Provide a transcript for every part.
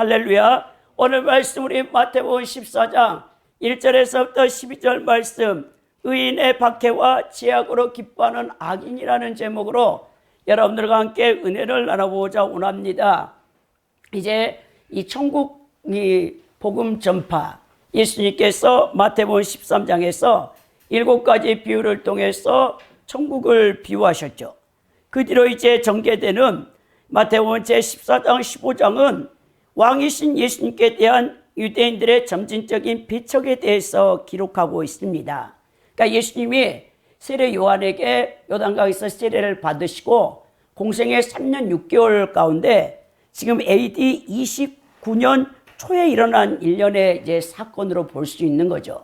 할렐루야. 오늘 말씀 우리 마태복음 14장 1절에서부터 12절 말씀, 의인의 박해와 제약으로 기뻐하는 악인이라는 제목으로 여러분들과 함께 은혜를 나눠보고자 원합니다. 이제 이 천국 복음 전파, 예수님께서 마태복음 13장에서 7가지 비유를 통해서 천국을 비유하셨죠. 그 뒤로 이제 전개되는 마태복음 제14장 15장은 왕이신 예수님께 대한 유대인들의 점진적인 비척에 대해서 기록하고 있습니다. 그러니까 예수님이 세례 요한에게 요단강에서 세례를 받으시고 공생의 3년 6개월 가운데 지금 AD 29년 초에 일어난 일련의 이제 사건으로 볼 수 있는 거죠.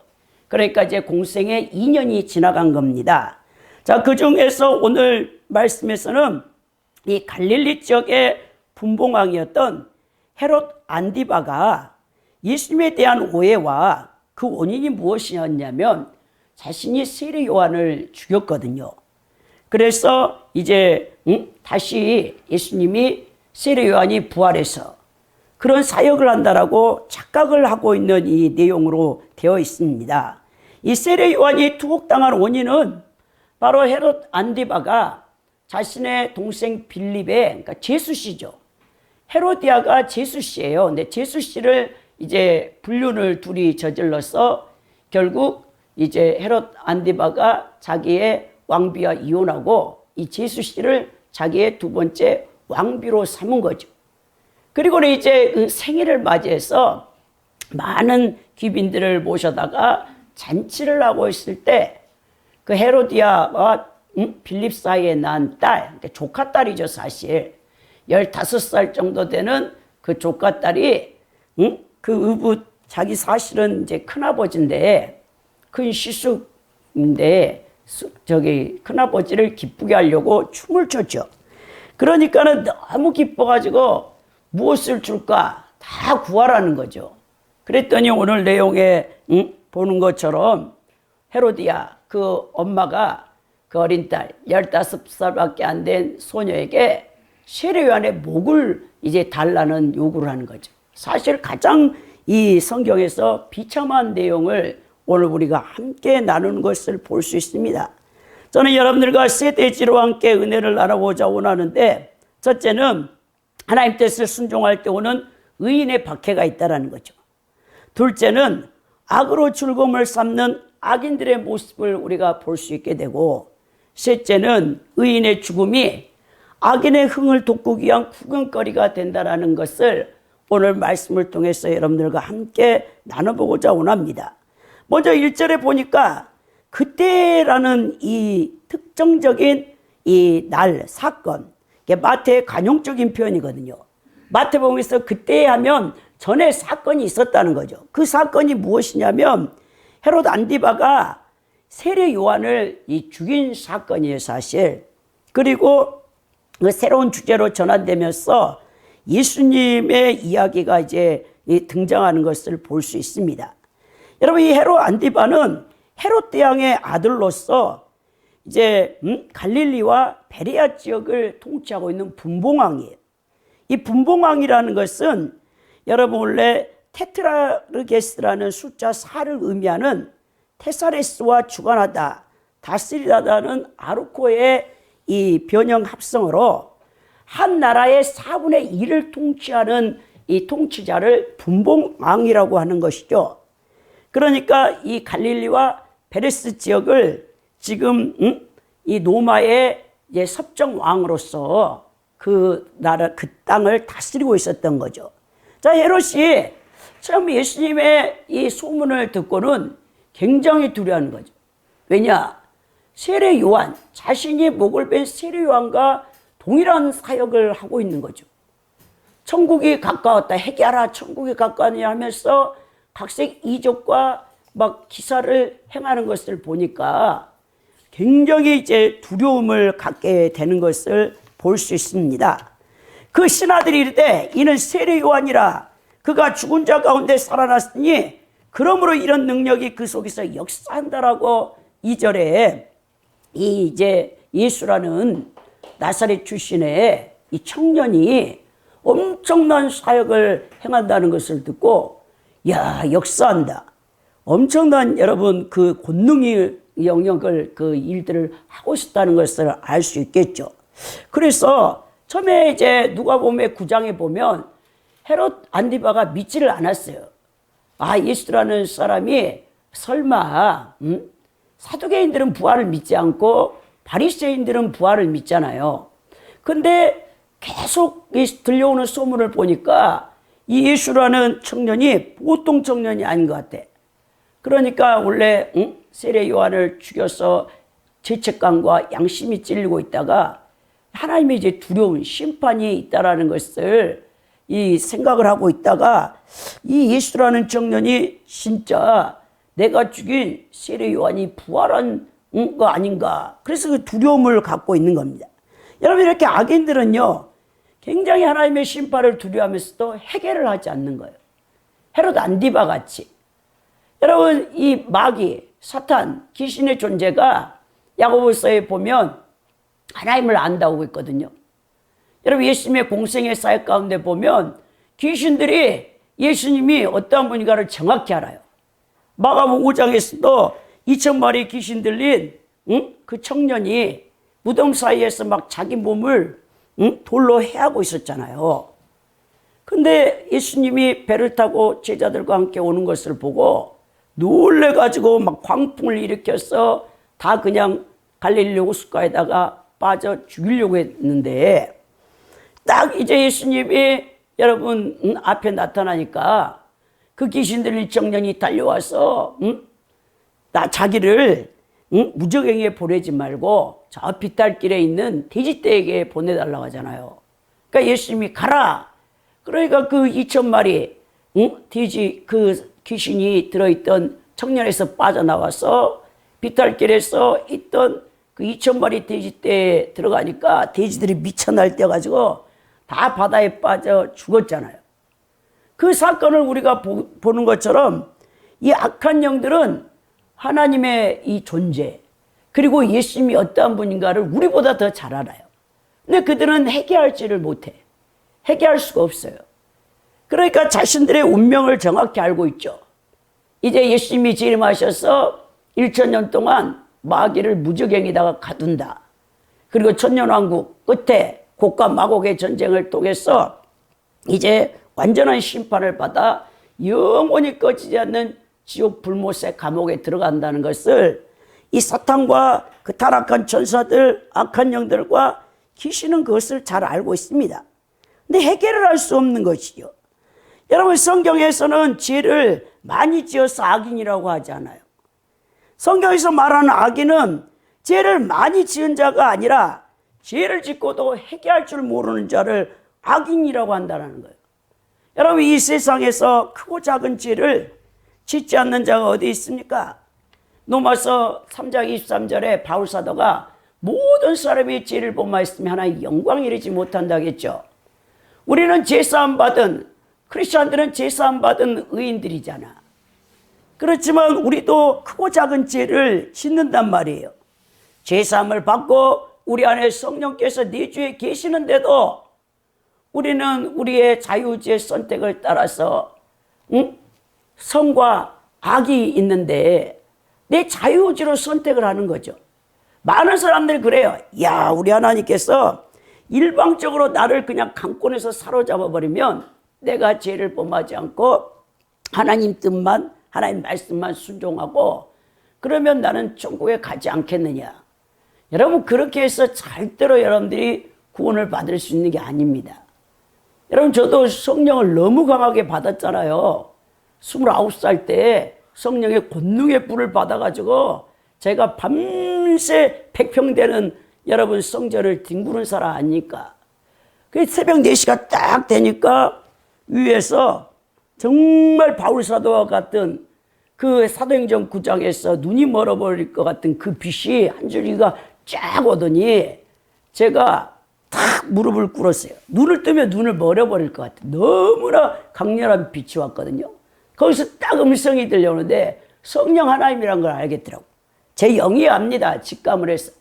그러니까 이제 공생의 2년이 지나간 겁니다. 자, 그 중에서 오늘 말씀에서는 이 갈릴리 지역의 분봉왕이었던 헤롯 안디바가 예수님에 대한 오해와 그 원인이 무엇이었냐면 자신이 세례 요한을 죽였거든요. 그래서 이제 다시 예수님이 세례 요한이 부활해서 그런 사역을 한다라고 착각을 하고 있는 이 내용으로 되어 있습니다. 이 세례 요한이 투옥당한 원인은 바로 헤롯 안디바가 자신의 동생 빌립의, 그러니까 제수씨죠. 헤로디아가 제수씨예요. 근데 제수씨를 이제 불륜을 둘이 저질러서 결국 이제 헤롯 안디바가 자기의 왕비와 이혼하고 이 제수씨를 자기의 두 번째 왕비로 삼은 거죠. 그리고는 이제 그 생일을 맞이해서 많은 귀빈들을 모셔다가 잔치를 하고 있을 때 그 헤로디아와 빌립 사이에 난 딸, 그러니까 조카딸이죠, 사실. 15살 정도 되는 그 조카딸이, 그 의붓, 자기 사실은 이제 큰아버지인데, 큰 시숙인데, 큰아버지를 기쁘게 하려고 춤을 췄죠. 그러니까는 너무 기뻐가지고 무엇을 줄까? 다 구하라는 거죠. 그랬더니 오늘 내용에, 보는 것처럼 헤로디아, 그 엄마가 그 어린 딸 15살밖에 안 된 소녀에게 세례 요한의 목을 이제 달라는 요구를 하는 거죠. 사실 가장 이 성경에서 비참한 내용을 오늘 우리가 함께 나누는 것을 볼 수 있습니다. 저는 여러분들과 세대지로 함께 은혜를 나눠보자 원하는데, 첫째는 하나님 뜻을 순종할 때 오는 의인의 박해가 있다는 거죠. 둘째는 악으로 즐거움을 삼는 악인들의 모습을 우리가 볼 수 있게 되고, 셋째는 의인의 죽음이 악인의 흥을 돋구기 위한 구경거리가 된다는 것을 오늘 말씀을 통해서 여러분들과 함께 나눠보고자 원합니다. 먼저 1절에 보니까 그때라는 이 특정적인 이 날, 사건, 이게 마태의 관용적인 표현이거든요. 마태복음에서 그때 하면 전에 사건이 있었다는 거죠. 그 사건이 무엇이냐면 헤롯 안디바가 세례 요한을 죽인 사건이에요, 사실. 그리고 그 새로운 주제로 전환되면서 예수님의 이야기가 이제 등장하는 것을 볼 수 있습니다. 여러분, 이 헤롯 안디바는 헤롯 대왕의 아들로서 이제 갈릴리와 베레아 지역을 통치하고 있는 분봉왕이에요. 이 분봉왕이라는 것은 여러분 원래 테트라르게스라는 숫자 4를 의미하는 테사레스와 주관하다, 다스리다는 아르코의 이 변형 합성어로 한 나라의 4분의 1을 통치하는 이 통치자를 분봉왕이라고 하는 것이죠. 그러니까 이 갈릴리와 베레스 지역을 지금 이 로마의 이제 섭정왕으로서 그 나라, 그 땅을 다스리고 있었던 거죠. 자, 헤롯이 처음 예수님의 이 소문을 듣고는 굉장히 두려워하는 거죠. 왜냐? 세례 요한, 자신이 목을 뺀 세례 요한과 동일한 사역을 하고 있는 거죠. 천국이 가까웠다, 회개하라, 천국이 가까웠냐 하면서 각색 이적과 막 기사를 행하는 것을 보니까 굉장히 이제 두려움을 갖게 되는 것을 볼 수 있습니다. 그 신하들이 이르되 이는 세례 요한이라, 그가 죽은 자 가운데 살아났으니 그러므로 이런 능력이 그 속에서 역사한다라고 2절에 이 이제 예수라는 나사렛 출신의 이 청년이 엄청난 사역을 행한다는 것을 듣고, 야, 역사한다. 엄청난 여러분 그 권능의 영역을 그 일들을 하고 있다는 것을 알 수 있겠죠. 그래서 처음에 이제 누가복음 9장에 보면 헤롯 안디바가 믿지를 않았어요. 아, 예수라는 사람이 설마 사두개인들은 부활을 믿지 않고 바리새인들은 부활을 믿잖아요. 근데 계속 들려오는 소문을 보니까 이 예수라는 청년이 보통 청년이 아닌 것 같아. 그러니까 원래 세례 요한을 죽여서 죄책감과 양심이 찔리고 있다가 하나님의 이제 두려운 심판이 있다라는 것을 이 생각을 하고 있다가 이 예수라는 청년이 진짜 내가 죽인 세례 요한이 부활한 거 아닌가. 그래서 그 두려움을 갖고 있는 겁니다. 여러분, 이렇게 악인들은요 굉장히 하나님의 심판을 두려워하면서도 해결을 하지 않는 거예요. 헤롯 안디바 같이. 여러분, 이 마귀, 사탄, 귀신의 존재가 야고보서에 보면 하나님을 안다고 있거든요. 여러분, 예수님의 공생의 사역 가운데 보면 귀신들이 예수님이 어떠한 분인가를 정확히 알아요. 마가복음 5장에서도 2,000마리 귀신 들린 그 청년이 무덤 사이에서 막 자기 몸을 돌로 해하고 있었잖아요. 근데 예수님이 배를 타고 제자들과 함께 오는 것을 보고 놀래가지고 막 광풍을 일으켜서 다 그냥 갈릴리 호숫가에다가 빠져 죽이려고 했는데 딱 이제 예수님이 여러분 앞에 나타나니까 그 귀신 들린 청년이 달려와서 자기를 무적행에 보내지 말고 저 비탈길에 있는 돼지떼에게 보내달라고 하잖아요. 그러니까 예수님이 가라. 그러니까 그 2,000마리 돼지 그 귀신이 들어있던 청년에서 빠져나와서 비탈길에서 있던 그 2,000마리 돼지떼에 들어가니까 돼지들이 미쳐 날뛰어가지고 다 바다에 빠져 죽었잖아요. 그 사건을 우리가 보는 것처럼 이 악한 영들은 하나님의 이 존재 그리고 예수님이 어떠한 분인가를 우리보다 더 잘 알아요. 근데 그들은 해결하지를 못해. 해결할 수가 없어요. 그러니까 자신들의 운명을 정확히 알고 있죠. 이제 예수님이 재림하셔서 1,000년 동안 마귀를 무적행에다가 가둔다. 그리고 천년왕국 끝에 곡과 마곡의 전쟁을 통해서 이제 완전한 심판을 받아 영원히 꺼지지 않는 지옥 불못의 감옥에 들어간다는 것을 이 사탄과 그 타락한 천사들, 악한 영들과 귀신은 그것을 잘 알고 있습니다. 근데 해결을 할 수 없는 것이죠. 여러분, 성경에서는 죄를 많이 지어서 악인이라고 하지 않아요. 성경에서 말하는 악인은 죄를 많이 지은 자가 아니라 죄를 짓고도 해결할 줄 모르는 자를 악인이라고 한다는 거예요. 여러분, 이 세상에서 크고 작은 죄를 짓지 않는 자가 어디 있습니까? 로마서 3장 23절에 바울 사도가 모든 사람이 죄를 범하였으면 하나의 영광에 이르지 못한다겠죠. 우리는 제사함 받은 크리스천들은 제사함 받은 의인들이잖아. 그렇지만 우리도 크고 작은 죄를 짓는단 말이에요. 제사함을 받고 우리 안에 성령께서 내주에 계시는데도 우리는 우리의 자유의지의 선택을 따라서 선과 악이 있는데 내 자유의지로 선택을 하는 거죠. 많은 사람들이 그래요. 야, 우리 하나님께서 일방적으로 나를 그냥 강권에서 사로잡아 버리면 내가 죄를 범하지 않고 하나님 뜻만, 하나님 말씀만 순종하고 그러면 나는 천국에 가지 않겠느냐. 여러분, 그렇게 해서 절대로 여러분들이 구원을 받을 수 있는 게 아닙니다. 여러분, 저도 성령을 너무 강하게 받았잖아요. 29살 때 성령의 권능의 불을 받아가지고 제가 밤새 100평 되는 여러분 성전을 뒹구는 사람 아닙니까? 그 새벽 4시가 딱 되니까 위에서 정말 바울 사도와 같은 그 사도행전 9장에서 눈이 멀어버릴 것 같은 그 빛이 한 줄기가 쫙 오더니 제가 탁 무릎을 꿇었어요. 눈을 뜨면 눈을 멀어버릴 것 같아. 너무나 강렬한 빛이 왔거든요. 거기서 딱 음성이 들려오는데 성령 하나님이란 걸 알겠더라고. 제 영이 압니다. 직감을 했어.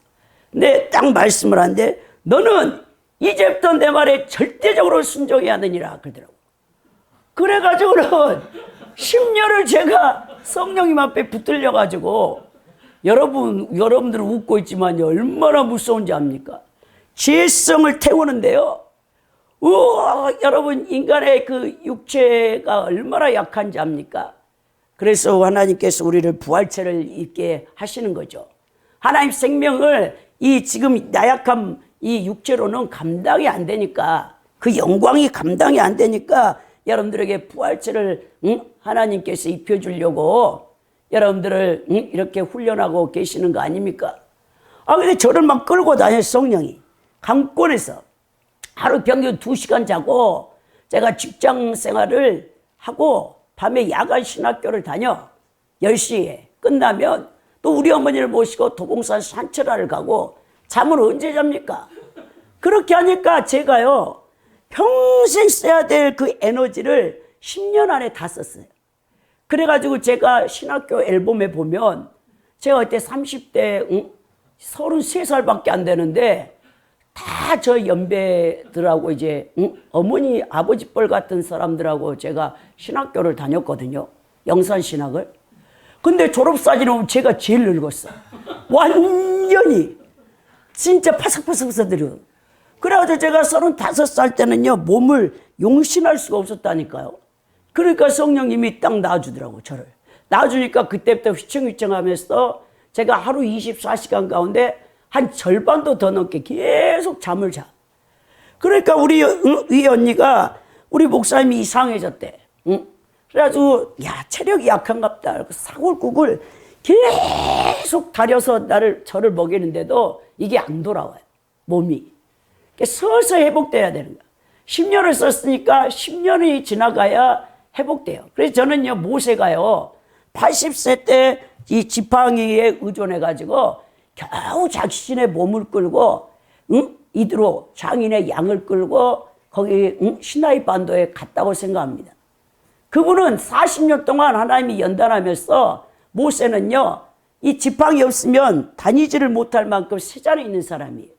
근데 딱 말씀을 하는데 너는 이제부터 내 말에 절대적으로 순종해야 되니라 그러더라고. 그래가지고는 10년을 제가 성령님 앞에 붙들려가지고 여러분들은 웃고 있지만 얼마나 무서운지 압니까? 죄성을 태우는데요. 우와, 여러분 인간의 그 육체가 얼마나 약한지 압니까? 그래서 하나님께서 우리를 부활체를 입게 하시는 거죠. 하나님 생명을 이 지금 나약한 이 육체로는 감당이 안 되니까, 그 영광이 감당이 안 되니까 여러분들에게 부활체를 하나님께서 입혀주려고 여러분들을 이렇게 훈련하고 계시는 거 아닙니까? 근데 저를 막 끌고 다녀 성령이 강권에서 하루 평균 2시간 자고, 제가 직장 생활을 하고 밤에 야간 신학교를 다녀 10시에 끝나면 또 우리 어머니를 모시고 도봉산 산철화를 가고, 잠을 언제 잡니까? 그렇게 하니까 제가요 평생 써야 될 그 에너지를 10년 안에 다 썼어요. 그래가지고 제가 신학교 앨범에 보면 제가 그때 30대 33살밖에 안 되는데 다 저 연배들하고 이제 어머니 아버지 뻘 같은 사람들하고 제가 신학교를 다녔거든요. 영산신학을. 근데 졸업사진을 보면 제가 제일 늙었어. 완전히 진짜 파삭파삭 써드려. 그래가지고 제가 35살 때는요 몸을 용신할 수가 없었다니까요. 그러니까 성령님이 딱 놔주더라고. 저를 놔주니까 그때부터 휘청휘청 하면서 제가 하루 24시간 가운데 한 절반도 더 넘게 계속 잠을 자. 그러니까 우리 언니가 우리 목사님이 이상해졌대. 그래가지고 야 체력이 약한갑다. 사골국을 계속 다려서 저를 먹이는데도 이게 안 돌아와요. 몸이. 서서히 회복돼야 되는 거야. 10년을 썼으니까 10년이 지나가야 회복돼요. 그래서 저는요 모세가요 80세 때 이 지팡이에 의존해가지고 겨우 자신의 몸을 끌고 이드로 장인의 양을 끌고 거기 시나이 반도에 갔다고 생각합니다. 그분은 40년 동안 하나님이 연단하면서, 모세는요 이 지팡이 없으면 다니지를 못할 만큼 세자리 있는 사람이에요.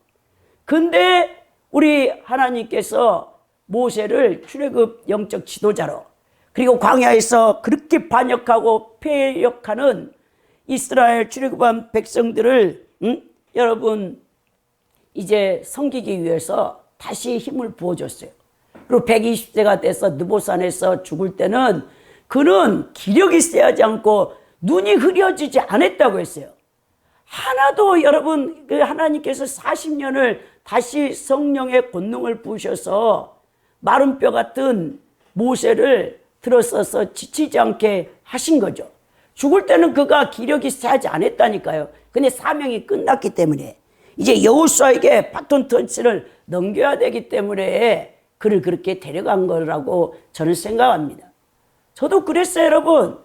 근데 우리 하나님께서 모세를 출애굽 영적 지도자로, 그리고 광야에서 그렇게 반역하고 패역하는 이스라엘 출애굽한 백성들을 여러분 이제 섬기기 위해서 다시 힘을 부어줬어요. 그리고 120세가 돼서 느보산에서 죽을 때는 그는 기력이 세하지 않고 눈이 흐려지지 않았다고 했어요. 하나도 여러분 그 하나님께서 40년을 다시 성령의 권능을 부으셔서 마른 뼈 같은 모세를 들어서서 지치지 않게 하신 거죠. 죽을 때는 그가 기력이 세하지 않았다니까요. 근데 사명이 끝났기 때문에 이제 여호수아에게 바톤 터치를 넘겨야 되기 때문에 그를 그렇게 데려간 거라고 저는 생각합니다. 저도 그랬어요, 여러분.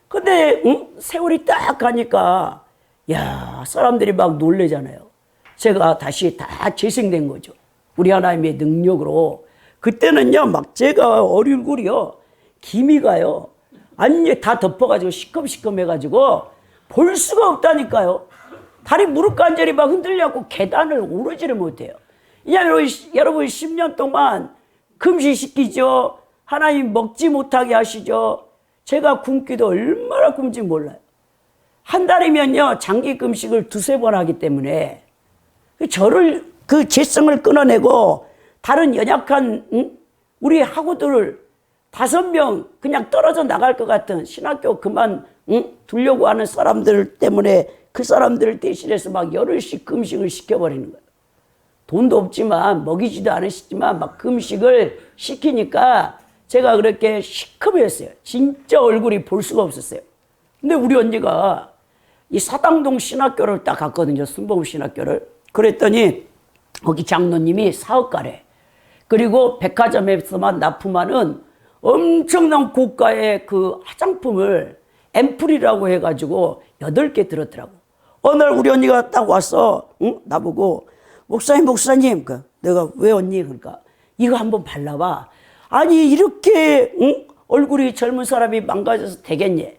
근데 세월이 딱 가니까 야 사람들이 막 놀래잖아요. 제가 다시 다 재생된 거죠. 우리 하나님의 능력으로. 그때는요 막 제가 얼굴이요 기미가요 완전히 다 덮어가지고 시커매가지고 볼 수가 없다니까요. 다리 무릎 관절이 막 흔들려갖고 계단을 오르지를 못해요. 왜냐하면 여러분 10년 동안 금식시키죠. 하나님 먹지 못하게 하시죠. 제가 굶기도 얼마나 굶지 몰라요. 한 달이면요 장기 금식을 2-3번 하기 때문에 저를 그 재성을 끊어내고 다른 연약한 우리 학우들을 5명 그냥 떨어져 나갈 것 같은 신학교 그만 두려고 하는 사람들 때문에 그 사람들을 대신해서 막 열흘씩 금식을 시켜버리는 거예요. 돈도 없지만 먹이지도 않으시지만 막 금식을 시키니까 제가 그렇게 시커매였어요. 진짜 얼굴이 볼 수가 없었어요. 근데 우리 언니가 이 사당동 신학교를 딱 갔거든요. 순복음 신학교를. 그랬더니 거기 장로님이 사업가래. 그리고 백화점에서만 납품하는 엄청난 고가의 그 화장품을 앰플이라고 해가지고 8개 들었더라고. 어느 날 우리 언니가 딱 와서 나보고 목사님 내가 왜 언니? 그러니까 이거 한번 발라봐. 아니 이렇게 얼굴이 젊은 사람이 망가져서 되겠니?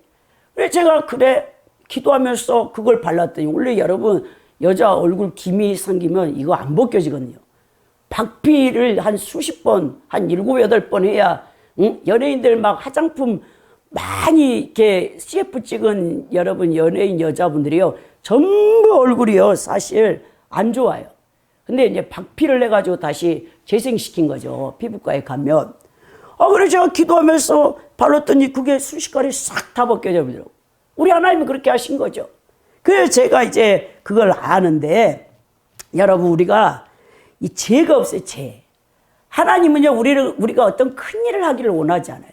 그래 제가 그래 기도하면서 그걸 발랐더니 원래 여러분 여자 얼굴 기미 생기면 이거 안 벗겨지거든요. 박피를 한 수십 번, 한 7, 8번 해야, 연예인들 막 화장품 많이 이렇게 CF 찍은 여러분 연예인 여자분들이요, 전부 얼굴이요, 사실 안 좋아요. 근데 이제 박피를 해가지고 다시 재생시킨 거죠. 피부과에 가면. 그래서 제가 기도하면서 발랐더니 그게 순식간에 싹 다 벗겨져 버리더라고요. 우리 하나님이 그렇게 하신 거죠. 그래서 제가 이제 그걸 아는데, 여러분, 우리가 이 죄가 없어요, 죄. 하나님은요, 우리가 어떤 큰 일을 하기를 원하지 않아요.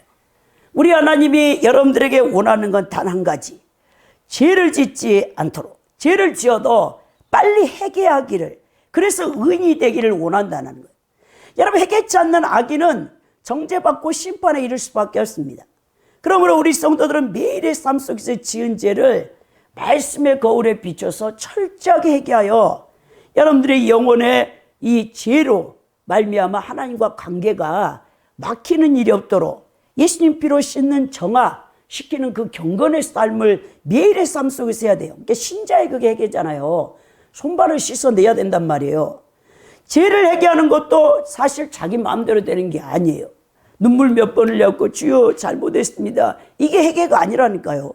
우리 하나님이 여러분들에게 원하는 건 단 한 가지. 죄를 짓지 않도록. 죄를 지어도 빨리 회개하기를. 그래서 의인이 되기를 원한다는 거예요. 여러분, 회개치 않는 악인은 정죄받고 심판에 이를 수밖에 없습니다. 그러므로 우리 성도들은 매일의 삶 속에서 지은 죄를 말씀의 거울에 비춰서 철저하게 회개하여 여러분들의 영혼의 이 죄로 말미암아 하나님과 관계가 막히는 일이 없도록 예수님 피로 씻는 정화시키는 그 경건의 삶을 매일의 삶 속에서 해야 돼요. 그러니까 신자의 그게 회개잖아요. 손발을 씻어내야 된단 말이에요. 죄를 회개하는 것도 사실 자기 마음대로 되는 게 아니에요. 눈물 몇 번을 흘렸고 주여 잘못했습니다. 이게 회개가 아니라니까요.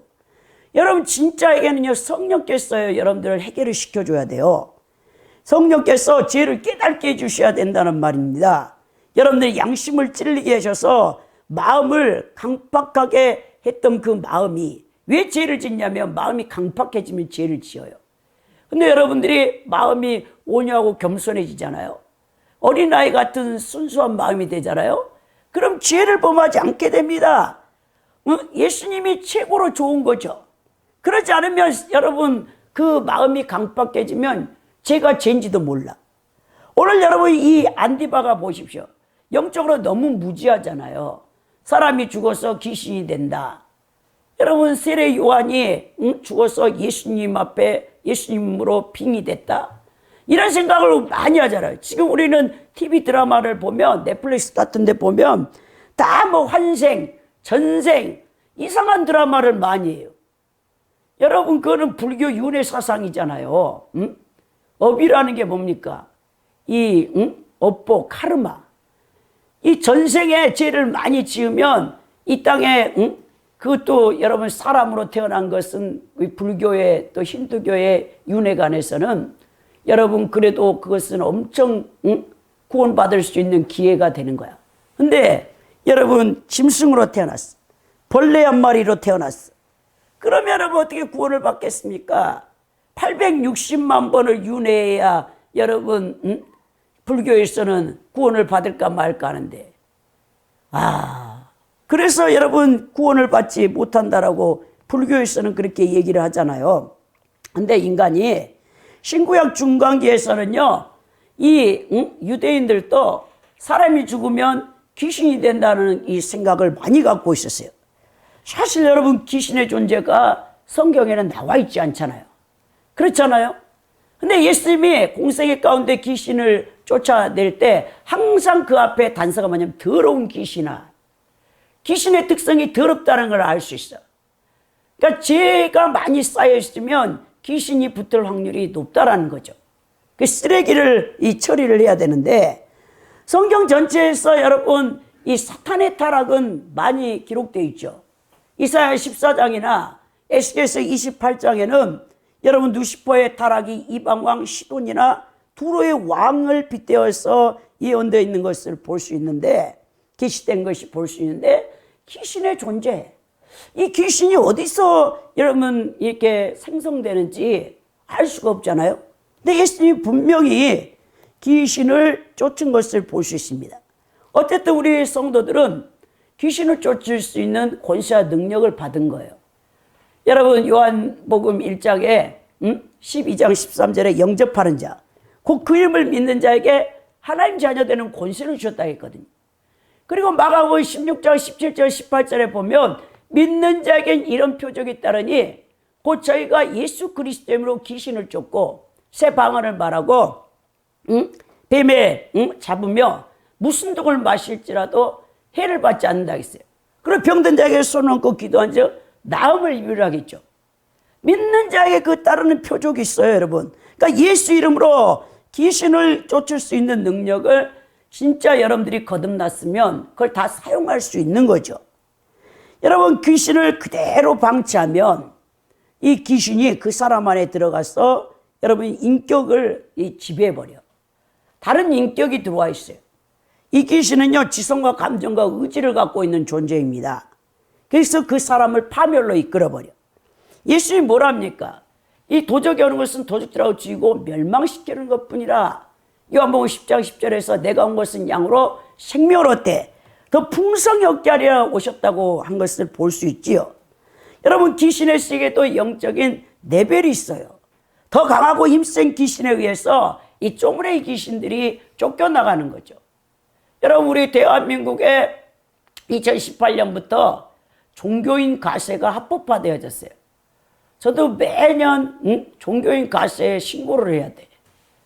여러분, 진짜 회개는요, 성령께서요, 여러분들을 회개를 시켜줘야 돼요. 성령께서 죄를 깨닫게 해주셔야 된다는 말입니다. 여러분들이 양심을 찔리게 하셔서 마음을 강팍하게 했던 그 마음이 왜 죄를 짓냐면 마음이 강팍해지면 죄를 지어요. 근데 여러분들이 마음이 온유하고 겸손해지잖아요. 어린아이 같은 순수한 마음이 되잖아요. 그럼 죄를 범하지 않게 됩니다. 예수님이 최고로 좋은 거죠. 그러지 않으면 여러분 그 마음이 강팍해지면 죄가 죄인지도 몰라. 오늘 여러분 이 안디바가 보십시오. 영적으로 너무 무지하잖아요. 사람이 죽어서 귀신이 된다. 여러분, 세례 요한이 죽어서 예수님 앞에 예수님으로 빙이 됐다. 이런 생각을 많이 하잖아요. 지금 우리는 TV 드라마를 보면, 넷플릭스 같은 데 보면 다 뭐 환생, 전생, 이상한 드라마를 많이 해요. 여러분, 그거는 불교 윤회 사상이잖아요. 업이라는 게 뭡니까? 업보, 카르마. 이 전생에 죄를 많이 지으면 이 땅에, 그것도 여러분 사람으로 태어난 것은 불교의 또 힌두교의 윤회관에서는 여러분 그래도 그것은 엄청 구원받을 수 있는 기회가 되는 거야. 근데 여러분 짐승으로 태어났어. 벌레 한 마리로 태어났어. 그러면 여러분 어떻게 구원을 받겠습니까? 860만 번을 윤회해야 여러분 불교에서는 구원을 받을까 말까 하는데, 그래서 여러분 구원을 받지 못한다라고 불교에서는 그렇게 얘기를 하잖아요. 근데 인간이 신구약 중간기에서는요, 이 유대인들도 사람이 죽으면 귀신이 된다는 이 생각을 많이 갖고 있었어요. 사실 여러분 귀신의 존재가 성경에는 나와 있지 않잖아요. 그렇잖아요. 근데 예수님이 공생애 가운데 귀신을 쫓아낼 때 항상 그 앞에 단서가 뭐냐면 더러운 귀신아. 귀신의 특성이 더럽다는 걸 알 수 있어. 그러니까 죄가 많이 쌓여 있으면 귀신이 붙을 확률이 높다라는 거죠. 그 쓰레기를 처리를 해야 되는데, 성경 전체에서 여러분 이 사탄의 타락은 많이 기록되어 있죠. 이사야 14장이나 에스겔서 28장에는 여러분 루시퍼의 타락이 이방왕 시돈이나 두로의 왕을 빗대어서 예언되어 있는 것을 볼 수 있는데, 계시된 것이 볼 수 있는데, 귀신의 존재, 이 귀신이 어디서 여러분 이렇게 생성되는지 알 수가 없잖아요. 근데 예수님이 분명히 귀신을 쫓은 것을 볼 수 있습니다. 어쨌든 우리 성도들은 귀신을 쫓을 수 있는 권세와 능력을 받은 거예요. 여러분 요한복음 1장에 12장 13절에 영접하는 자, 곧 그 이름을 믿는 자에게 하나님 자녀 되는 권세를 주셨다 했거든요. 그리고 마가복음 16장 17절 18절에 보면 믿는 자에겐 이런 표적이 따르니 곧 저희가 예수 그리스도로 귀신을 쫓고 새 방언을 말하고 뱀에 잡으며 무슨 독을 마실지라도 해를 받지 않는다 했어요. 그리고 병든 자에게 손을 얹고 기도한 즉 나음을 입으라겠죠. 믿는 자에게 그 따르는 표적이 있어요, 여러분. 그러니까 예수 이름으로 귀신을 쫓을 수 있는 능력을 진짜 여러분들이 거듭났으면 그걸 다 사용할 수 있는 거죠. 여러분, 귀신을 그대로 방치하면 이 귀신이 그 사람 안에 들어가서 여러분 인격을 지배해버려. 다른 인격이 들어와 있어요. 이 귀신은요, 지성과 감정과 의지를 갖고 있는 존재입니다. 그래서 그 사람을 파멸로 이끌어버려. 예수님이 뭐랍니까? 이 도적이 오는 것은 도적들하고 죽이고 멸망시키는 것 뿐이라. 요한복음 10장 10절에서 내가 온 것은 양으로 생명을 얻되 더 풍성히 얻게 하려 오셨다고 한 것을 볼 수 있지요. 여러분, 귀신의 세계에도 영적인 레벨이 있어요. 더 강하고 힘센 귀신에 의해서 이 쪼무레기 귀신들이 쫓겨나가는 거죠. 여러분, 우리 대한민국에 2018년부터 종교인 가세가 합법화되어졌어요. 저도 매년 종교인 가세에 신고를 해야 돼.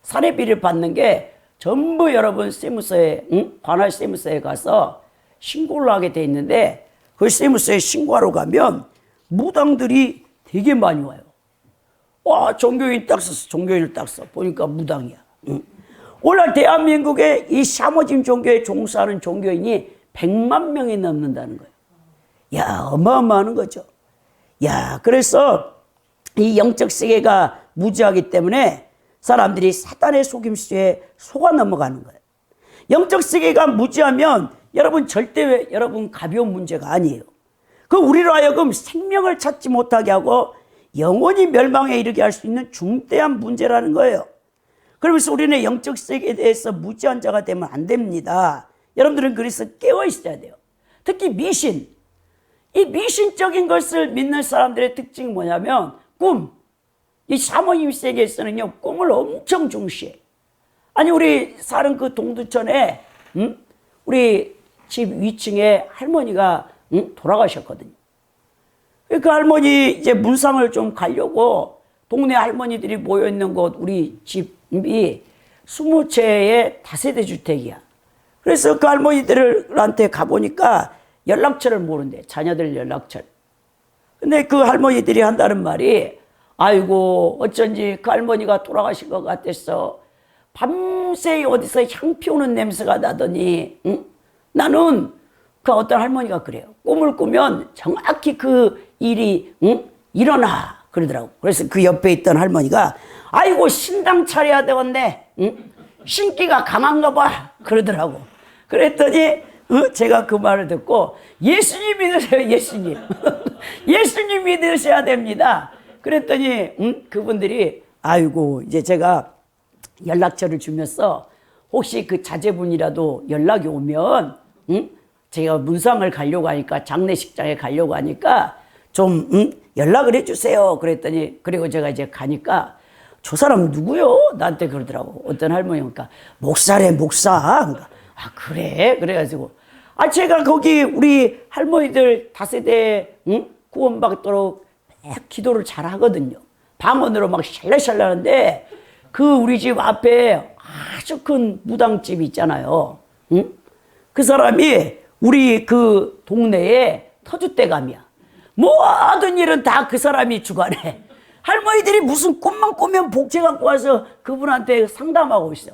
사례비를 받는 게 전부 여러분 세무서에, 관할 세무서에 가서 신고를 하게 돼 있는데, 그 세무서에 신고하러 가면 무당들이 되게 많이 와요. 와, 종교인 딱 썼어. 종교인을 딱 써. 보니까 무당이야. 오늘 대한민국에 이 샤머짐 종교에 종사하는 종교인이 100만 명이 넘는다는 거예요. 야, 어마어마한 거죠. 야, 그래서 이 영적 세계가 무지하기 때문에 사람들이 사단의 속임수에 속아 넘어가는 거예요. 영적 세계가 무지하면 여러분 절대 여러분 가벼운 문제가 아니에요. 그 우리로 하여금 생명을 찾지 못하게 하고 영원히 멸망에 이르게 할 수 있는 중대한 문제라는 거예요. 그러면서 우리는 영적 세계에 대해서 무지한 자가 되면 안 됩니다. 여러분들은 그래서 깨어 있어야 돼요. 특히 미신. 이 미신적인 것을 믿는 사람들의 특징이 뭐냐면 꿈. 이 샤머님 세계에서는요, 꿈을 엄청 중시해. 아니, 우리 사는 그 동두천에 우리 집 위층에 할머니가 돌아가셨거든요. 그 할머니 이제 문상을 좀 가려고 동네 할머니들이 모여있는 곳, 우리 집이 20채의 다세대 주택이야. 그래서 그 할머니들한테 가보니까 연락처를 모른대. 자녀들 연락처를. 근데 그 할머니들이 한다는 말이, 아이고 어쩐지 그 할머니가 돌아가신 것 같았어. 밤새 어디서 향 피우는 냄새가 나더니 나는 그 어떤 할머니가 그래요. 꿈을 꾸면 정확히 그 일이 일어나 그러더라고. 그래서 그 옆에 있던 할머니가 아이고 신당 차려야 되겠네. 신기가 강한가 봐 그러더라고. 그랬더니 제가 그 말을 듣고 예수님 믿으세요. 예수님. 예수님 믿으셔야 됩니다. 그랬더니 그분들이 아이고 이제 제가 연락처를 주면서 혹시 그 자제분이라도 연락이 오면 제가 문상을 가려고 하니까 장례식장에 가려고 하니까 좀 연락을 해주세요. 그랬더니 그리고 제가 이제 가니까 저 사람 누구요? 나한테 그러더라고. 어떤 할머니니까 목사래 목사. 그러니까 아 그래? 그래가지고 아 제가 거기 우리 할머니들 다세대 구원받도록 기도를 잘 하거든요. 방언으로 막 샬랄샬랄하는데 그 우리 집 앞에 아주 큰 무당집이 있잖아요. 그 사람이 우리 그 동네에 터줏대감이야. 모든 일은 다 그 사람이 주관해. 할머니들이 무슨 꿈만 꾸면 복제 갖고 와서 그분한테 상담하고 있어.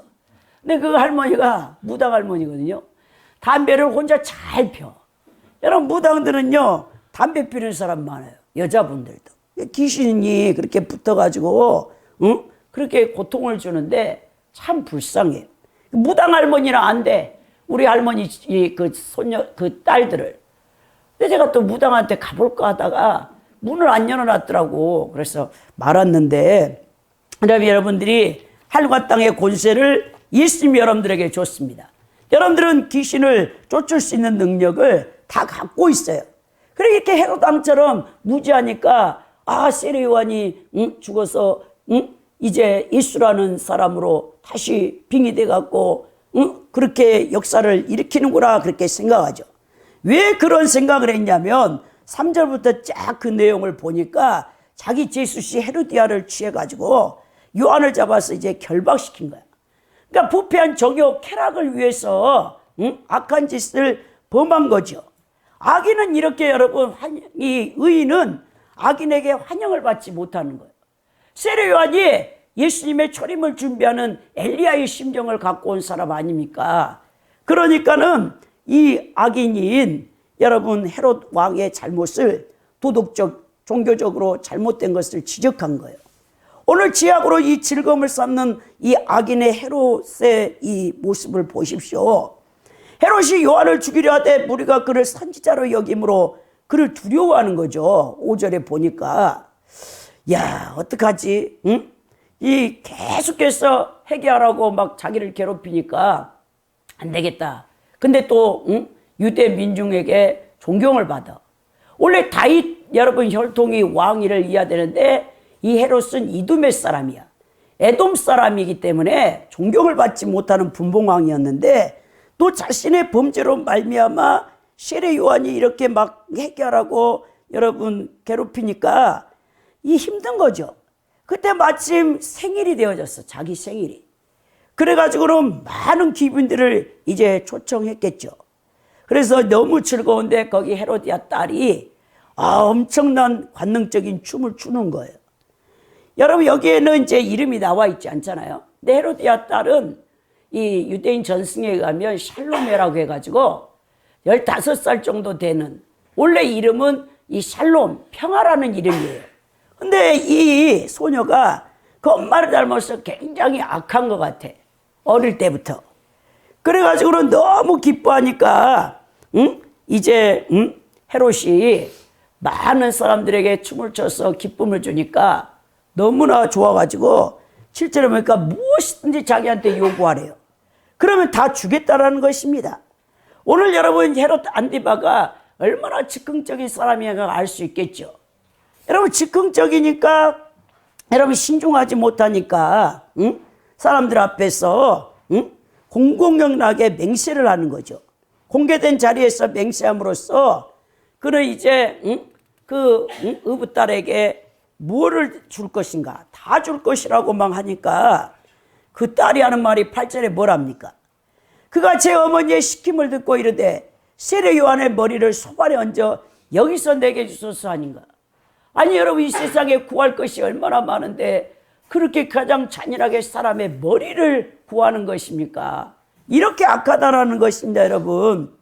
근데 그 할머니가 무당 할머니거든요. 담배를 혼자 잘 펴. 여러분 무당들은요 담배 피우는 사람 많아요. 여자분들도. 귀신이 그렇게 붙어가지고 그렇게 고통을 주는데 참 불쌍해요. 무당 할머니는 안 돼. 우리 할머니 그 손녀 그 딸들을. 근데 제가 또 무당한테 가볼까 하다가 문을 안 열어놨더라고. 그래서 말았는데 그다음에 여러분들이 하늘과 땅의 권세를 예수님이 여러분들에게 줬습니다. 여러분들은 귀신을 쫓을 수 있는 능력을 다 갖고 있어요. 그래 이렇게 헤롯 왕처럼 무지하니까 아 세례 요한이 죽어서 이제 예수라는 사람으로 다시 빙의돼 갖고 그렇게 역사를 일으키는구나 그렇게 생각하죠. 왜 그런 생각을 했냐면 3절부터 쫙 그 내용을 보니까 자기 제수씨 헤로디아를 취해가지고 요한을 잡아서 이제 결박시킨 거야. 그러니까 부패한 정욕 쾌락을 위해서 악한 짓을 범한 거죠. 악인은 이렇게 여러분 이 의인은 악인에게 환영을 받지 못하는 거예요. 세례 요한이 예수님의 초림을 준비하는 엘리야의 심정을 갖고 온 사람 아닙니까? 그러니까는 이 악인인 여러분 헤롯 왕의 잘못을 도덕적, 종교적으로 잘못된 것을 지적한 거예요. 오늘 지약으로 이 즐거움을 쌓는 이 악인의 헤롯의 이 모습을 보십시오. 헤롯이 요한을 죽이려 하되 무리가 그를 선지자로 여김으로 그를 두려워하는 거죠. 5절에 보니까 야 어떡하지? 응? 이 계속해서 회개하라고 막 자기를 괴롭히니까 안 되겠다. 근데 또 유대 민중에게 존경을 받아. 원래 다윗 여러분 혈통이 왕위를 이어야 되는데 이 헤롯은 이두메 사람이야. 에돔 사람이기 때문에 존경을 받지 못하는 분봉왕이었는데 또 자신의 범죄로 말미암아 세례 요한이 이렇게 막 해결하고 여러분 괴롭히니까 이 힘든 거죠. 그때 마침 생일이 되어졌어. 자기 생일이. 그래가지고는 많은 귀빈들을 이제 초청했겠죠. 그래서 너무 즐거운데 거기 헤로디아 딸이 엄청난 관능적인 춤을 추는 거예요. 여러분 여기에는 이제 이름이 나와 있지 않잖아요. 근데 헤로디아 딸은 이 유대인 전승에 의하면 샬롬이라고 해가지고 15살 정도 되는 원래 이름은 이 샬롬 평화라는 이름이에요. 근데 이 소녀가 그 엄마를 닮아서 굉장히 악한 것 같아. 어릴 때부터. 그래가지고는 너무 기뻐하니까 이제 헤롯이 많은 사람들에게 춤을 춰서 기쁨을 주니까 너무나 좋아가지고 7절에 보니까 무엇이든지 자기한테 요구하래요. 그러면 다 주겠다라는 것입니다. 오늘 여러분 헤롯 안디바가 얼마나 즉흥적인 사람인가 알 수 있겠죠. 여러분 즉흥적이니까 여러분 신중하지 못하니까 사람들 앞에서 공공연하게 맹세를 하는 거죠. 공개된 자리에서 맹세함으로써 그는 이제 그 의붓딸에게 무엇을 줄 것인가 다 줄 것이라고 막 하니까 그 딸이 하는 말이 8절에 뭐랍니까? 그가 제 어머니의 시킴을 듣고 이르되 세례 요한의 머리를 소발에 얹어 여기서 내게 주소서 하는가. 아니 여러분 이 세상에 구할 것이 얼마나 많은데 그렇게 가장 잔인하게 사람의 머리를 구하는 것입니까? 이렇게 악하다라는 것입니다. 여러분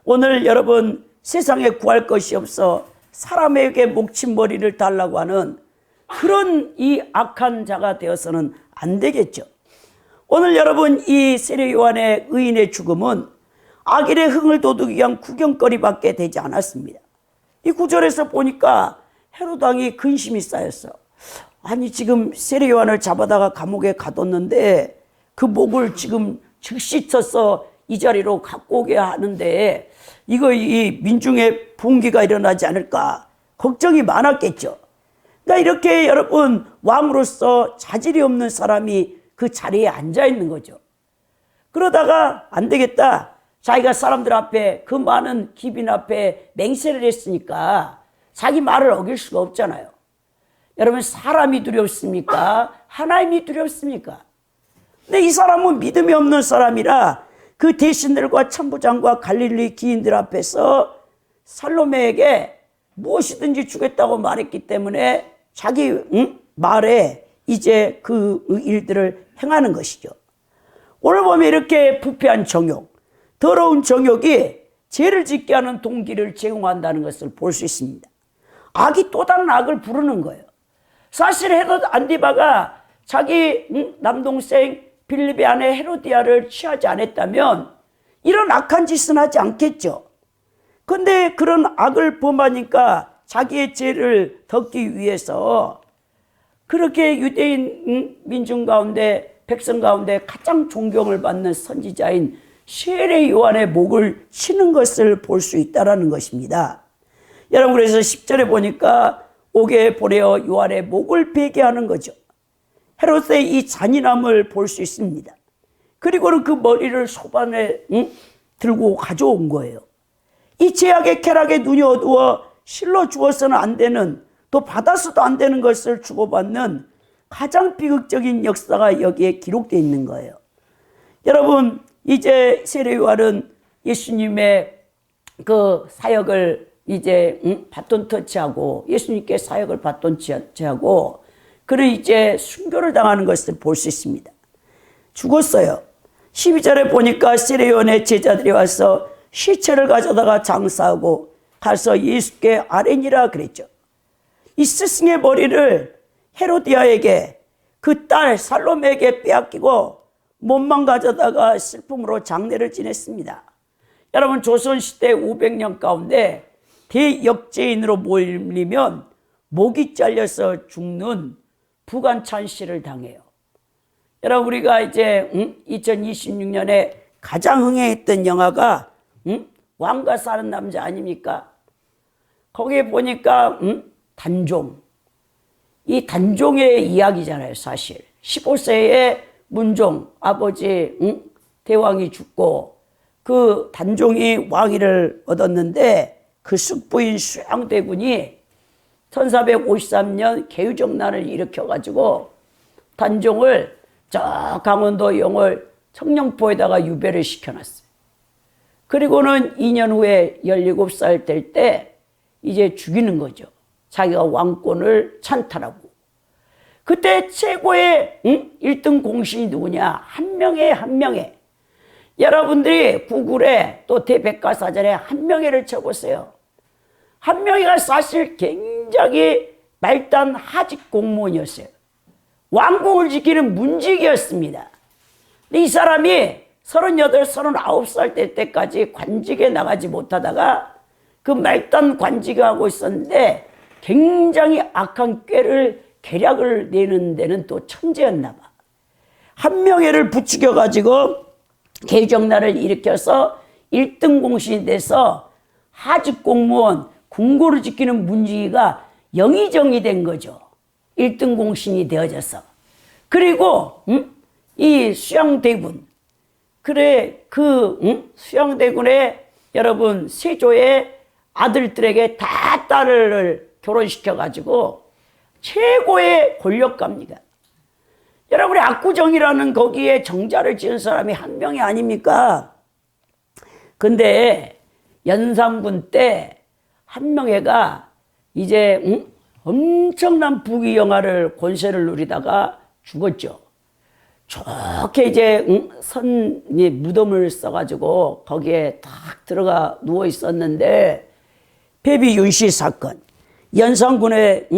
오늘 여러분 세상에 구할 것이 없어 사람에게 목친 머리를 달라고 하는 그런 이 악한 자가 되어서는 안 되겠죠. 오늘 여러분 이 세례 요한의 의인의 죽음은 악인의 흥을 돋우기 위한 구경거리밖에 되지 않았습니다. 이 구절에서 보니까 헤롯 왕이 근심이 쌓였어. 아니 지금 세례 요한을 잡아다가 감옥에 가뒀는데 그 목을 지금 즉시 쳐서 이 자리로 갖고 오게 하는데 이거 이 민중의 분기가 일어나지 않을까 걱정이 많았겠죠. 그러니까 이렇게 여러분 왕으로서 자질이 없는 사람이 그 자리에 앉아 있는 거죠. 그러다가 안 되겠다. 자기가 사람들 앞에 그 많은 기빈 앞에 맹세를 했으니까 자기 말을 어길 수가 없잖아요. 여러분 사람이 두렵습니까? 하나님이 두렵습니까? 근데 이 사람은 믿음이 없는 사람이라 그 대신들과 천부장과 갈릴리 기인들 앞에서 살로메에게 무엇이든지 주겠다고 말했기 때문에 자기 말에 이제 그 일들을 행하는 것이죠. 오늘 보면 이렇게 부패한 정욕, 더러운 정욕이 죄를 짓게 하는 동기를 제공한다는 것을 볼 수 있습니다. 악이 또 다른 악을 부르는 거예요. 사실 헤롯 안디바가 자기 남동생 빌립의 아내 헤로디아를 취하지 않았다면 이런 악한 짓은 하지 않겠죠. 그런데 그런 악을 범하니까 자기의 죄를 덮기 위해서 그렇게 유대인 민중 가운데 백성 가운데 가장 존경을 받는 선지자인 세례 요한의 목을 치는 것을 볼 수 있다는 것입니다. 여러분 그래서 10절에 보니까 옥에 보내어 요한의 목을 베게 하는 거죠. 헤롯의 이 잔인함을 볼 수 있습니다. 그리고는 그 머리를 소반에 들고 가져온 거예요. 이 죄악의 쾌락에 눈이 어두워 실로 주어서는 안 되는 또 받아서도 안 되는 것을 주고받는 가장 비극적인 역사가 여기에 기록되어 있는 거예요. 여러분 이제 세례 요한은 예수님의 그 사역을 이제 바톤 터치하고 예수님께 사역을 바톤 터치하고 그는 이제 순교를 당하는 것을 볼 수 있습니다. 죽었어요. 12절에 보니까 시레온의 제자들이 와서 시체를 가져다가 장사하고 가서 예수께 아뢰니라 그랬죠. 이 스승의 머리를 헤로디아에게 그 딸 살로메에게 빼앗기고 몸만 가져다가 슬픔으로 장례를 지냈습니다. 여러분, 조선시대 500년 가운데 대역죄인으로 몰리면 목이 잘려서 죽는 부관찬시를 당해요. 여러분, 우리가 이제 2026년에 가장 흥행했던 영화가 왕과 사는 남자 아닙니까? 거기에 보니까 단종, 이 단종의 이야기잖아요. 사실 15세의 문종 아버지 대왕이 죽고 그 단종이 왕위를 얻었는데 그 숙부인 수양대군이 1453년 개유정난을 일으켜가지고 단종을 저 강원도 영월 청령포에다가 유배를 시켜놨어요. 그리고는 2년 후에 17살 될 때 이제 죽이는 거죠. 자기가 왕권을 찬탈하고. 그때 최고의 1등 공신이 누구냐? 한 명에. 여러분들이 구글에 또 대백과사전에 한명회를 쳐보세요. 한명회가 사실 굉장히 말단 하직 공무원이었어요. 왕궁을 지키는 문직이었습니다. 이 사람이 38, 39살 될 때까지 관직에 나가지 못하다가 그 말단 관직을 하고 있었는데 굉장히 악한 꾀를 계략을 내는 데는 또 천재였나 봐. 한명회를 부추겨가지고 개정난을 일으켜서 1등 공신이 돼서 하직 공무원, 궁궐을 지키는 문지기가 영의정이 된 거죠. 1등 공신이 되어져서. 그리고 이 수양대군, 그래 그 수양대군의 여러분 세조의 아들들에게 다 딸을 결혼시켜가지고 최고의 권력가입니다. 여러분의 압구정이라는 거기에 정자를 지은 사람이 한명회 아닙니까? 근데 연산군 때 한명회가 이제 엄청난 부귀영화를 권세를 누리다가 죽었죠. 좋게 이제 선이 무덤을 써가지고 거기에 딱 들어가 누워 있었는데 배비 윤씨 사건, 연산군의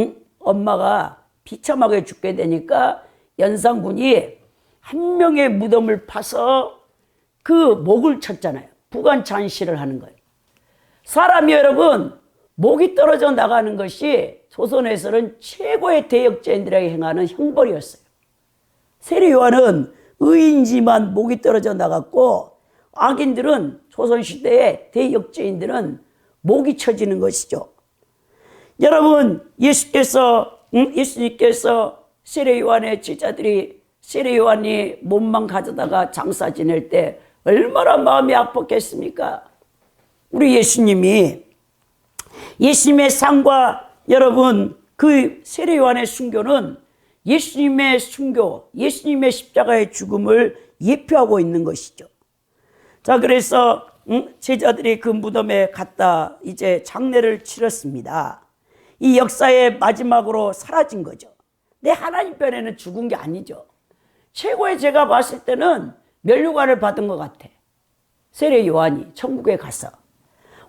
엄마가 비참하게 죽게 되니까 연산군이 한명의 무덤을 파서 그 목을 쳤잖아요. 부관찬시를 하는 거예요. 사람이 여러분 목이 떨어져 나가는 것이 조선에서는 최고의 대역죄인들에게 행하는 형벌이었어요. 세례요한은 의인지만 목이 떨어져 나갔고 악인들은 조선시대의 대역죄인들은 목이 쳐지는 것이죠. 여러분, 예수님께서 세례요한의 제자들이 세례요한이 몸만 가져다가 장사 지낼 때 얼마나 마음이 아팠겠습니까? 우리 예수님의 삶과 여러분 그 세례요한의 순교는 예수님의 순교, 예수님의 십자가의 죽음을 예표하고 있는 것이죠. 자, 그래서 제자들이 그 무덤에 갔다 이제 장례를 치렀습니다. 이 역사의 마지막으로 사라진 거죠. 내 하나님 편에는 죽은 게 아니죠. 최고의 제가 봤을 때는 면류관을 받은 것 같아. 세례 요한이 천국에 가서.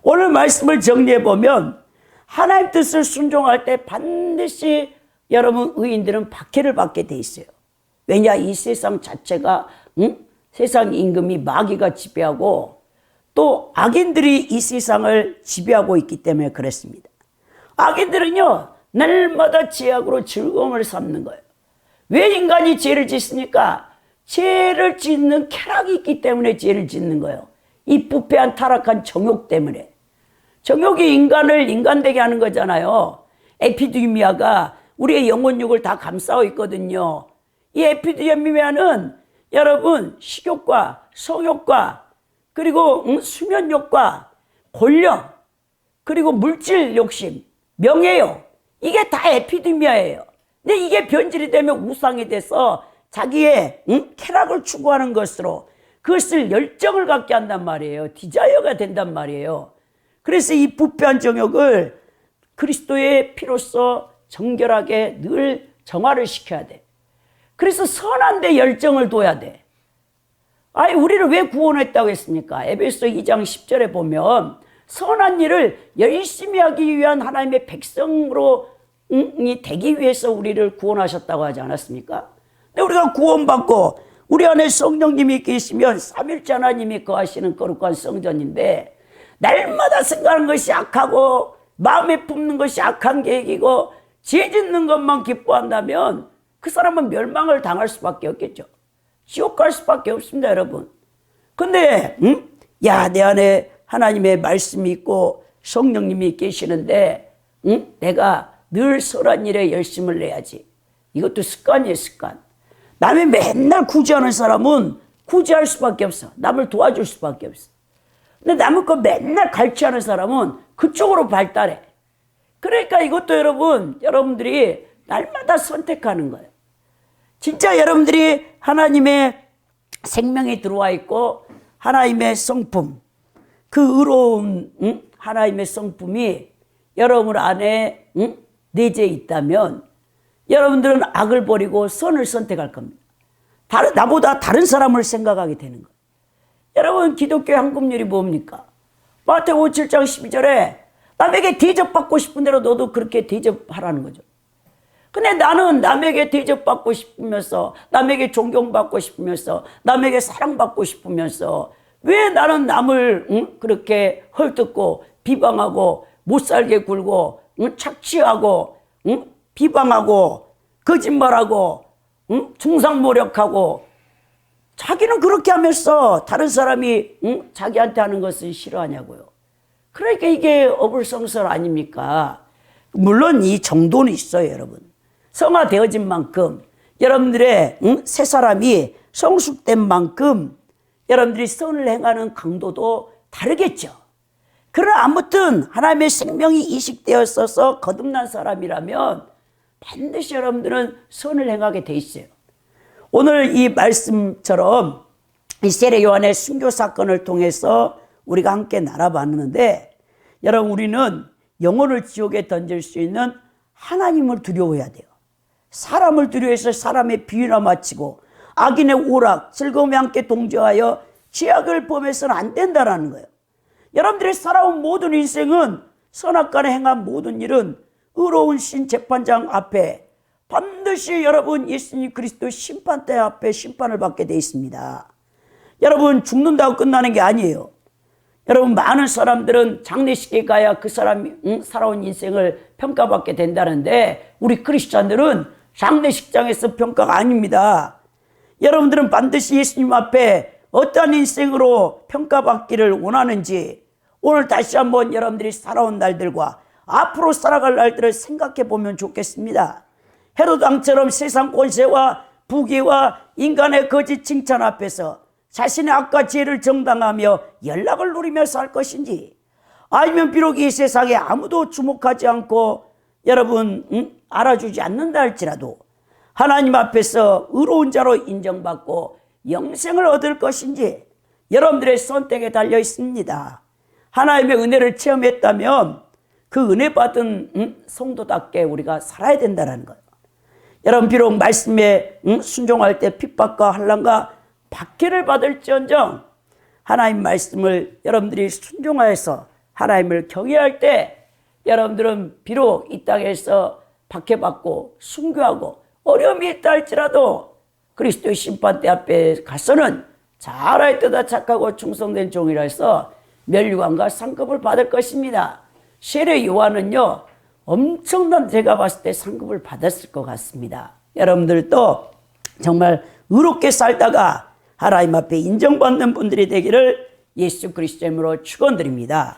오늘 말씀을 정리해 보면 하나님 뜻을 순종할 때 반드시 여러분 의인들은 박해를 받게 돼 있어요. 왜냐, 이 세상 자체가 세상 임금이 마귀가 지배하고 또 악인들이 이 세상을 지배하고 있기 때문에 그렇습니다. 악인들은요 날마다 죄악으로 즐거움을 삼는 거예요. 왜 인간이 죄를 짓습니까? 죄를 짓는 쾌락이 있기 때문에 죄를 짓는 거예요. 이 부패한 타락한 정욕 때문에. 정욕이 인간을 인간되게 하는 거잖아요. 에피디미아가 우리의 영혼육을 다 감싸고 있거든요. 이 에피디미아는 여러분 식욕과 성욕과 그리고 수면욕과 권력 그리고 물질 욕심, 명예욕, 이게 다 에피디미아예요. 근데 이게 변질이 되면 우상이 돼서 자기의 쾌락을 추구하는 것으로 그것을 열정을 갖게 한단 말이에요. 디자이어가 된단 말이에요. 그래서 이 부패한 정욕을 그리스도의 피로써 정결하게 늘 정화를 시켜야 돼. 그래서 선한 데 열정을 둬야 돼. 아니, 우리를 왜 구원했다고 했습니까? 에베소 2장 10절에 보면 선한 일을 열심히 하기 위한 하나님의 백성으로 되기 위해서 우리를 구원하셨다고 하지 않았습니까? 근데 우리가 구원받고 우리 안에 성령님이 계시면 삼일째 하나님이 거하시는 거룩한 성전인데, 날마다 생각하는 것이 악하고 마음에 품는 것이 악한 계획이고 죄 짓는 것만 기뻐한다면 그 사람은 멸망을 당할 수밖에 없겠죠. 지옥 갈 수밖에 없습니다, 여러분. 근데 야, 내 안에 하나님의 말씀이 있고 성령님이 계시는데 내가 늘 선한 일에 열심을 내야지. 이것도 습관이에요, 습관. 남이 맨날 구제하는 사람은 구제할 수밖에 없어. 남을 도와줄 수밖에 없어. 근데 남의 거 맨날 갈취하는 사람은 그쪽으로 발달해. 그러니까 이것도 여러분들이 날마다 선택하는 거예요. 진짜 여러분들이 하나님의 생명이 들어와 있고 하나님의 성품, 그 의로운 하나님의 성품이 여러분 안에 내재해 있다면 여러분들은 악을 버리고 선을 선택할 겁니다. 나보다 다른 사람을 생각하게 되는 거예요. 여러분, 기독교의 황금률이 뭡니까? 마태복음 7장 12절에 남에게 대접받고 싶은 대로 너도 그렇게 대접하라는 거죠. 근데 나는 남에게 대접받고 싶으면서, 남에게 존경받고 싶으면서, 남에게 사랑받고 싶으면서 왜 나는 남을 그렇게 헐뜯고 비방하고 못살게 굴고 착취하고 비방하고 거짓말하고 중상모략하고 자기는 그렇게 하면서 다른 사람이 자기한테 하는 것을 싫어하냐고요. 그러니까 이게 어불성설 아닙니까? 물론 이 정도는 있어요, 여러분. 성화되어진 만큼 여러분들의 새 사람이 성숙된 만큼 여러분들이 선을 행하는 강도도 다르겠죠. 그러나 아무튼 하나님의 생명이 이식되었어서 거듭난 사람이라면 반드시 여러분들은 선을 행하게 돼 있어요. 오늘 이 말씀처럼 이 세례 요한의 순교 사건을 통해서 우리가 함께 알아봤는데, 여러분, 우리는 영혼을 지옥에 던질 수 있는 하나님을 두려워해야 돼요. 사람을 두려워해서 사람의 비유나 마치고 악인의 오락, 즐거움에 함께 동조하여 죄악을 범해서는 안 된다는 거예요. 여러분들이 살아온 모든 인생은, 선악간에 행한 모든 일은 의로운 신 재판장 앞에 반드시 여러분 예수님 그리스도 심판대 앞에 심판을 받게 되어 있습니다. 여러분, 죽는다고 끝나는 게 아니에요. 여러분, 많은 사람들은 장례식에 가야 그 사람이 살아온 인생을 평가받게 된다는데, 우리 크리스찬들은 장례식장에서 평가가 아닙니다. 여러분들은 반드시 예수님 앞에 어떠한 인생으로 평가받기를 원하는지 오늘 다시 한번 여러분들이 살아온 날들과 앞으로 살아갈 날들을 생각해 보면 좋겠습니다. 헤롯 왕처럼 세상 권세와 부귀와 인간의 거짓 칭찬 앞에서 자신의 악과 죄를 정당하며 연락을 누리며 살 것인지, 아니면 비록 이 세상에 아무도 주목하지 않고 여러분 알아주지 않는다 할지라도 하나님 앞에서 의로운 자로 인정받고 영생을 얻을 것인지, 여러분들의 선택에 달려 있습니다. 하나님의 은혜를 체험했다면 그 은혜 받은 성도답게 우리가 살아야 된다는 거예요. 여러분, 비록 말씀에 순종할 때 핍박과 환난과 박해를 받을지언정 하나님 말씀을 여러분들이 순종하여서 하나님을 경외할 때 여러분들은 비록 이 땅에서 박해받고 순교하고 어려움이 있다 할지라도 그리스도의 심판대 앞에 가서는 잘하였도다 착하고 충성된 종이라 해서 멸류관과 상급을 받을 것입니다. 세례 요한은요, 엄청난, 제가 봤을 때 상급을 받았을 것 같습니다. 여러분들도 정말 의롭게 살다가 하나님 앞에 인정받는 분들이 되기를 예수 그리스도의 이름으로 축원드립니다.